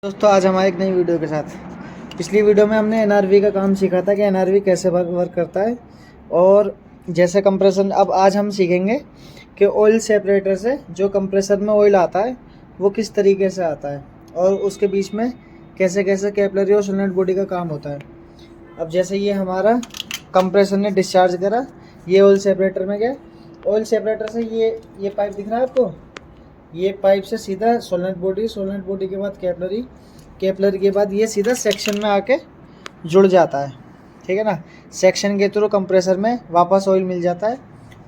दोस्तों आज हमारे एक नई वीडियो के साथ। पिछली वीडियो में हमने एनआरवी का काम सीखा था कि एनआरवी कैसे वर्क करता है और जैसे कंप्रेसर। अब आज हम सीखेंगे कि ऑयल सेपरेटर से जो कंप्रेसर में ऑयल आता है वो किस तरीके से आता है और उसके बीच में कैसे कैसे कैपिलरी और सोलेनोइड बॉडी का काम होता है। अब जैसे ये हमारा कंप्रेसर ने डिस्चार्ज करा, ये ऑयल सेपरेटर में गया। ऑयल सेपरेटर से ये पाइप दिख रहा है आपको, ये पाइप से सीधा सोलेनोइड बॉडी के बाद कैपिलरी के बाद ये सीधा सेक्शन में आके जुड़ जाता है। ठीक है ना। सेक्शन के थ्रू कंप्रेसर में वापस ऑयल मिल जाता है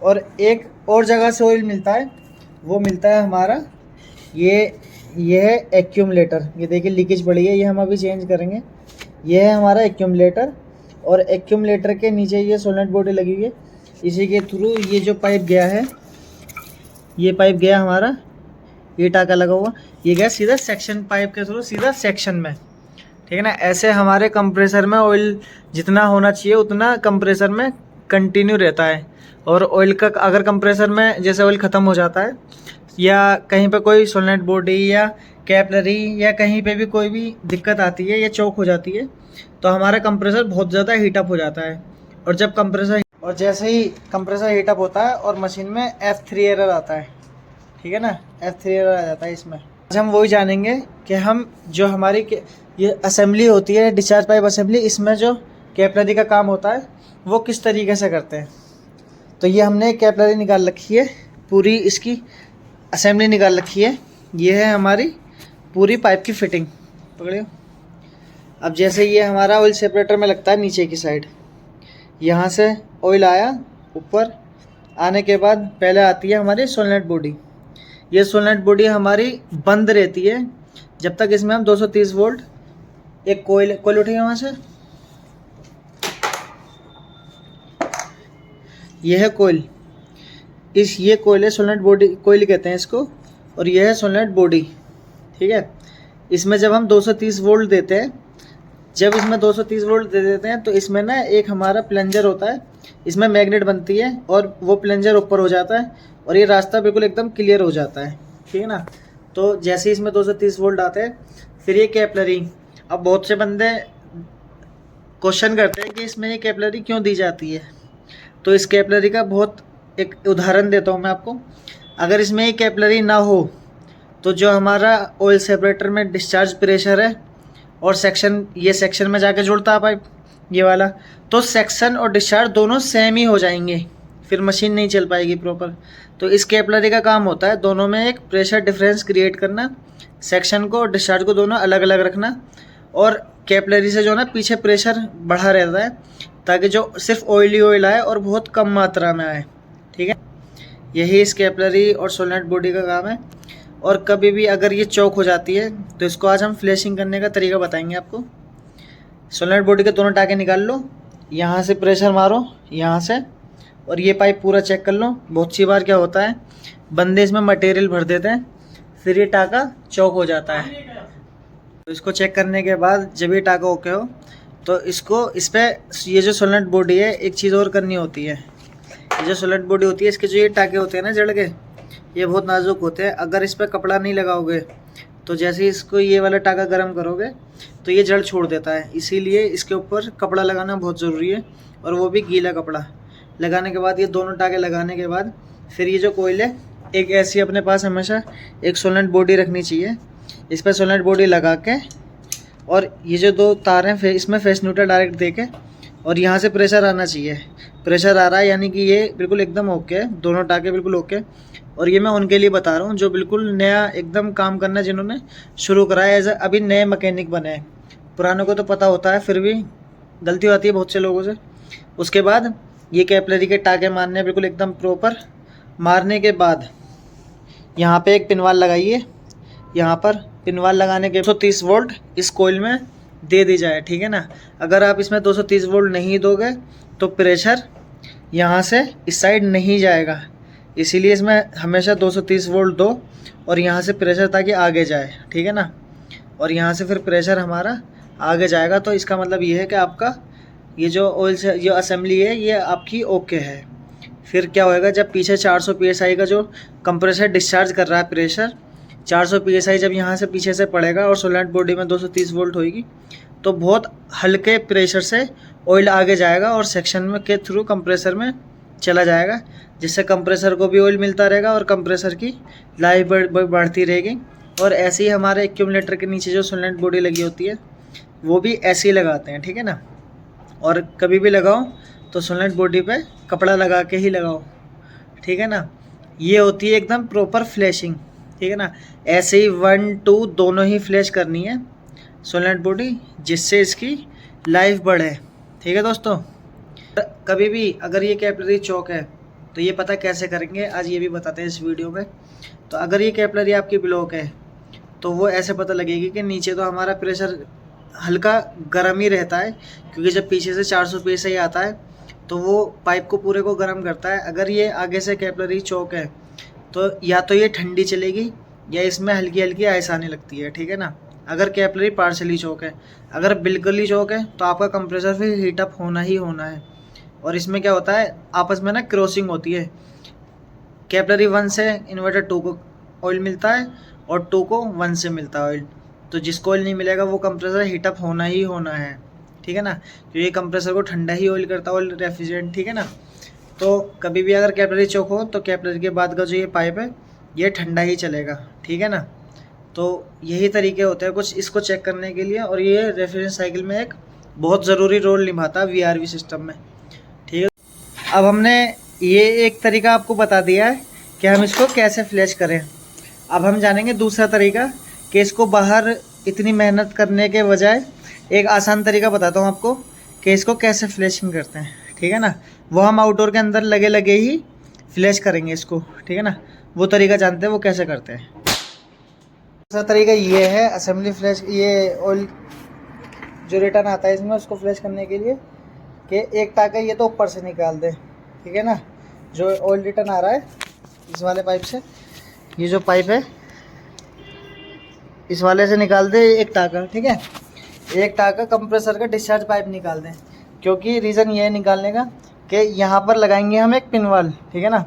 और एक और जगह से ऑयल मिलता है, वो मिलता है हमारा ये है एक्यूमुलेटर। ये देखिए लीकेज बढ़ी है, ये हम अभी चेंज करेंगे। ये है हमारा एक्यूमुलेटर और एक्यूमुलेटर के नीचे ये सोलेनोइड बॉडी लगी हुई है। इसी के थ्रू ये जो पाइप गया है, ये पाइप गया हमारा, ये टाका लगा हुआ, ये गया सीधा सेक्शन पाइप के थ्रू सीधा सेक्शन में। ठीक है ना। ऐसे हमारे कंप्रेसर में ऑयल जितना होना चाहिए उतना कंप्रेसर में कंटिन्यू रहता है। और ऑयल का अगर कंप्रेसर में जैसे ऑयल ख़त्म हो जाता है या कहीं पे कोई सोलेनोइड बॉडी या कैपिलरी या कहीं पे भी कोई भी दिक्कत आती है या चौक हो जाती है तो हमारा कंप्रेसर बहुत ज़्यादा हीटअप हो जाता है। और जैसे ही कंप्रेसर हीटअप होता है और मशीन में F3 एरर आता है। ठीक है ना, F3 एरर आ जाता है इसमें। आज हम वही जानेंगे कि हम जो हमारी ये असेंबली होती है, डिस्चार्ज पाइप असेंबली, इसमें जो कैपिलरी का काम होता है वो किस तरीके से करते हैं। तो ये हमने कैपिलरी निकाल रखी है, पूरी इसकी असेंबली निकाल रखी है। ये है हमारी पूरी पाइप की फिटिंग, पकड़ियो। अब जैसे ये हमारा ऑयल सेपरेटर में लगता है नीचे की साइड, यहाँ से ऑयल आया, ऊपर आने के बाद पहले आती है हमारी सोलेनोइड बॉडी। ये सोलेनोइड बॉडी हमारी बंद रहती है जब तक इसमें हम 230 वोल्ट एक कोयल उठेगा वहाँ से। ये है कोयल, ये कोयल है, सोलेनोइड बॉडी कोयल कहते हैं इसको, और ये है सोलेनोइड बॉडी। ठीक है। इसमें जब हम 230 वोल्ट देते हैं, जब इसमें 230 वोल्ट दे देते हैं तो इसमें ना एक हमारा प्लंजर होता है, इसमें मैग्नेट बनती है और वो प्लंजर ऊपर हो जाता है और ये रास्ता बिल्कुल एकदम क्लियर हो जाता है। ठीक है ना। तो जैसे ही इसमें 230 वोल्ट आते हैं, फिर ये कैपिलरी। अब बहुत से बंदे क्वेश्चन करते हैं कि इसमें ये कैपिलरी क्यों दी जाती है। तो इस कैपिलरी का बहुत एक उदाहरण देता हूँ मैं आपको। अगर इसमें ये कैपिलरी ना हो तो जो हमारा ऑयल सेपरेटर में डिस्चार्ज प्रेशर है और ये सेक्शन में जाके जुड़ता है पाइप, ये वाला, तो सेक्शन और डिस्चार्ज दोनों सेम ही हो जाएंगे, फिर मशीन नहीं चल पाएगी प्रॉपर। तो इस कैपिलरी का काम होता है दोनों में एक प्रेशर डिफरेंस क्रिएट करना, सेक्शन को और डिस्चार्ज को दोनों अलग अलग रखना, और कैपिलरी से जो ना पीछे प्रेशर बढ़ा रहता है ताकि जो सिर्फ ऑयली ऑयल आए और बहुत कम मात्रा में आए। ठीक है। यही इस कैपिलरी और सोलेनोइड बॉडी का काम है। और कभी भी अगर ये चौक हो जाती है तो इसको आज हम फ्लैशिंग करने का तरीका बताएंगे आपको। सोलेनोइड बॉडी के दोनों टाके निकाल लो, यहाँ से प्रेशर मारो यहाँ से, और ये पाइप पूरा चेक कर लो। बहुत सी बार क्या होता है, बंदे इसमें मटेरियल भर देते हैं, फिर ये टाका चौक हो जाता है। तो इसको चेक करने के बाद जब ये टाका ओके हो तो इसको इस पर ये जो सोलेनोइड बॉडी है, एक चीज़ और करनी होती है। ये जो सोलेनोइड बॉडी होती है, इसके जो ये टाके होते हैं ना जड़ के, ये बहुत नाजुक होते हैं। अगर इस पर कपड़ा नहीं लगाओगे तो जैसे इसको ये वाला टाका गर्म करोगे तो ये जड़ छोड़ देता है। इसीलिए इसके ऊपर कपड़ा लगाना बहुत ज़रूरी है, और वो भी गीला कपड़ा लगाने के बाद, ये दोनों टाके लगाने के बाद फिर ये जो कोयल है, एक ऐसी अपने पास हमेशा एक सोलेनोइड बॉडी रखनी चाहिए। इस पर सोलेनोइड बॉडी लगा के, और ये जो दो तार हैं इसमें फेस न्यूट्रल डायरेक्ट दे के, और यहाँ से प्रेशर आना चाहिए। प्रेशर आ रहा है यानी कि ये बिल्कुल एकदम ओके है, दोनों टाके बिल्कुल ओके। और ये मैं उनके लिए बता रहा हूँ जो बिल्कुल नया एकदम काम करना, जिन्होंने शुरू करा है, अभी नए मैकेनिक बने हैं। पुरानों को तो पता होता है, फिर भी गलती होती है बहुत से लोगों से। उसके बाद ये कैपिलरी के टाके मारने बिल्कुल एकदम प्रॉपर। मारने के बाद यहाँ पे एक पिनवाल लगाइए, यहाँ पर पिनवाल लगाने के 230 वोल्ट इस कोयल में दे दी जाए। ठीक है ना। अगर आप इसमें 230 वोल्ट नहीं दोगे तो प्रेशर यहाँ से इस साइड नहीं जाएगा, इसीलिए इसमें हमेशा 230 वोल्ट दो और यहाँ से प्रेशर ताकि आगे जाए। ठीक है ना। और यहाँ से फिर प्रेशर हमारा आगे जाएगा। तो इसका मतलब ये है कि आपका ये जो ऑयल से जो असेंबली है ये आपकी ओके है। फिर क्या होएगा, जब पीछे 400 PSI का जो कंप्रेसर डिस्चार्ज कर रहा है प्रेशर, 400 psi जब यहाँ से पीछे से पड़ेगा और सोलेनोइड बॉडी में 230 वोल्ट होगी, तो बहुत हल्के प्रेशर से ऑयल आगे जाएगा और सेक्शन में के थ्रू कंप्रेसर में चला जाएगा, जिससे कंप्रेसर को भी ऑयल मिलता रहेगा और कंप्रेसर की लाइफ बढ़ती रहेगी। और ऐसे ही हमारे एक्यूमुलेटर के नीचे जो सोलेनोइड बॉडी लगी होती है वो भी ऐसे ही लगाते हैं, ठीक है ना। और कभी भी लगाओ तो सोलेनोइड बॉडी पे कपड़ा लगा के ही लगाओ, ठीक है ना। ये होती है एकदम प्रॉपर फ्लैशिंग, ठीक है ना। ऐसे ही 1 2 दोनों ही फ्लैश करनी है सोलेनोइड बॉडी, जिससे इसकी लाइफ बढ़े, ठीक है दोस्तों। कभी भी अगर ये कैपिलरी चौक है तो ये पता कैसे करेंगे, आज ये भी बताते हैं इस वीडियो में। तो अगर ये कैपिलरी आपकी ब्लॉक है तो वो ऐसे पता लगेगी कि नीचे तो हमारा प्रेशर हल्का गर्म ही रहता है, क्योंकि जब पीछे से 400 psi आता है तो वो पाइप को पूरे को गर्म करता है। अगर ये आगे से कैपिलरी चौक है तो या तो ये ठंडी चलेगी या इसमें हल्की हल्की आइस आने लगती है, ठीक है ना। अगर कैपिलरी पार्शली चौक है, अगर बिल्कुल ही चौक है तो आपका कंप्रेसर फिर हीटअप होना ही होना है। और इसमें क्या होता है, आपस में ना क्रॉसिंग होती है। कैपिलरी 1 से इन्वर्टर 2 को ऑयल मिलता है और 2 को 1 से मिलता है ऑयल। तो जिसको ऑयल नहीं मिलेगा वो कंप्रेसर हीटअप होना ही होना है, ठीक है ना। तो ये कंप्रेसर को ठंडा ही ऑयल करता है, ऑयल रेफ्रिजरेंट, ठीक है ना। तो कभी भी अगर कैपिलरी चौक हो तो कैपिलरी के बाद का जो ये पाइप है ये ठंडा ही चलेगा, ठीक है ना। तो यही तरीके होते हैं कुछ इसको चेक करने के लिए, और ये रेफ्रिजरेशन साइकिल में एक बहुत ज़रूरी रोल निभाता है VRV सिस्टम में, ठीक है। अब हमने ये एक तरीका आपको बता दिया है कि हम इसको कैसे फ्लैश करें। अब हम जानेंगे दूसरा तरीका कि इसको बाहर इतनी मेहनत करने के बजाय एक आसान तरीका बताता हूँ आपको कि इसको कैसे फ्लैशिंग करते हैं, ठीक है ना। वो हम आउटडोर के अंदर लगे लगे ही फ्लैश करेंगे इसको, ठीक है ना। वो तरीका जानते हैं वो कैसे करते हैं। दूसरा तरीका ये है असेंबली फ्लैश, ये ऑयल जो रिटर्न आता है इसमें उसको फ्लैश करने के लिए कि एक टाका ये तो ऊपर से निकाल दे, ठीक है ना। जो ऑयल रिटर्न आ रहा है इस वाले पाइप से, ये जो पाइप है इस वाले से निकाल दे एक टाका, ठीक है। एक टाका कंप्रेसर का डिस्चार्ज पाइप निकाल दें, क्योंकि रीज़न ये है निकालने का कि यहाँ पर लगाएंगे हम एक पिनवाल, ठीक है ना।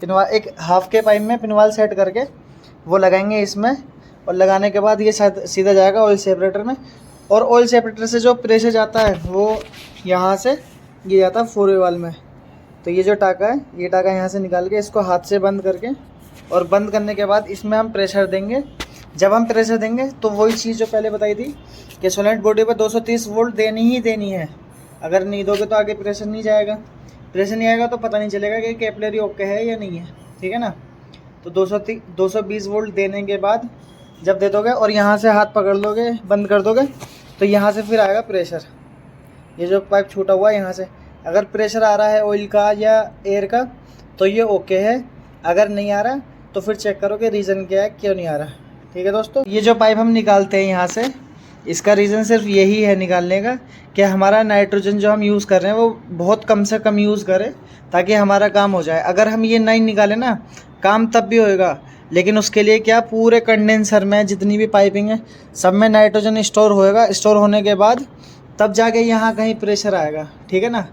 पिनवाल एक हाफ के पाइप में पिनवाल सेट करके वो लगाएंगे इसमें, और लगाने के बाद ये सीधा जाएगा ऑयल सेपरेटर में, और ऑयल सेपरेटर से जो प्रेशर जाता है वो यहाँ से ये जाता है 4 वे वाल में। तो ये जो टाका है ये टाका यहाँ से निकाल के इसको हाथ से बंद करके, और बंद करने के बाद इसमें हम प्रेशर देंगे। जब हम प्रेशर देंगे तो वही चीज़ जो पहले बताई थी कि सोलेनोइड बॉडी पर 230 वोल्ट देनी ही देनी है। अगर नहीं दोगे तो आगे प्रेशर नहीं जाएगा, प्रेशर नहीं आएगा तो पता नहीं चलेगा कि कैपिलरी ओके है या नहीं है, ठीक है ना। तो 220 वोल्ट देने के बाद जब दे दोगे और यहाँ से हाथ पकड़ लोगे, बंद कर दोगे, तो यहाँ से फिर आएगा प्रेशर। ये जो पाइप छूटा हुआ है यहाँ से अगर प्रेशर आ रहा है ऑयल का या एयर का तो ये ओके है, अगर नहीं आ रहा तो फिर चेक करो कि रीज़न क्या है, क्यों नहीं आ रहा, ठीक है दोस्तों। ये जो पाइप हम निकालते हैं यहाँ से, इसका रीज़न सिर्फ यही है निकालने का कि हमारा नाइट्रोजन जो हम यूज़ कर रहे हैं वो बहुत कम से कम यूज़ करें ताकि हमारा काम हो जाए। अगर हम ये नहीं निकालें ना, काम तब भी होएगा, लेकिन उसके लिए क्या पूरे कंडेंसर में जितनी भी पाइपिंग है सब में नाइट्रोजन स्टोर होएगा। स्टोर होने के बाद तब जाके यहाँ कहीं प्रेशर आएगा, ठीक है ना।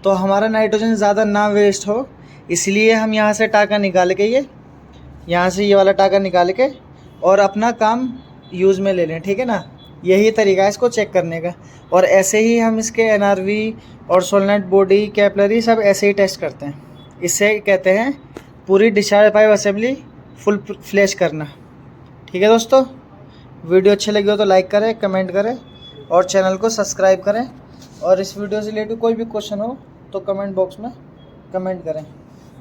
तो हमारा नाइट्रोजन ज़्यादा ना वेस्ट हो, इसलिए हम यहाँ से टाका निकाल के यहाँ से ये वाला टाका निकाल के और अपना काम यूज़ में ले लें, ठीक है ना। यही तरीका है इसको चेक करने का। और ऐसे ही हम इसके NRV और सोलेनोइड बॉडी कैपिलरी सब ऐसे ही टेस्ट करते हैं। इससे कहते हैं पूरी discharge pipe assembly full flash करना, ठीक है दोस्तों। वीडियो अच्छी लगी हो तो लाइक करें, कमेंट करें और चैनल को सब्सक्राइब करें। और इस वीडियो से रिलेटेड कोई भी क्वेश्चन हो तो कमेंट बॉक्स में कमेंट करें।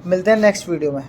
मिलते हैं नेक्स्ट वीडियो में।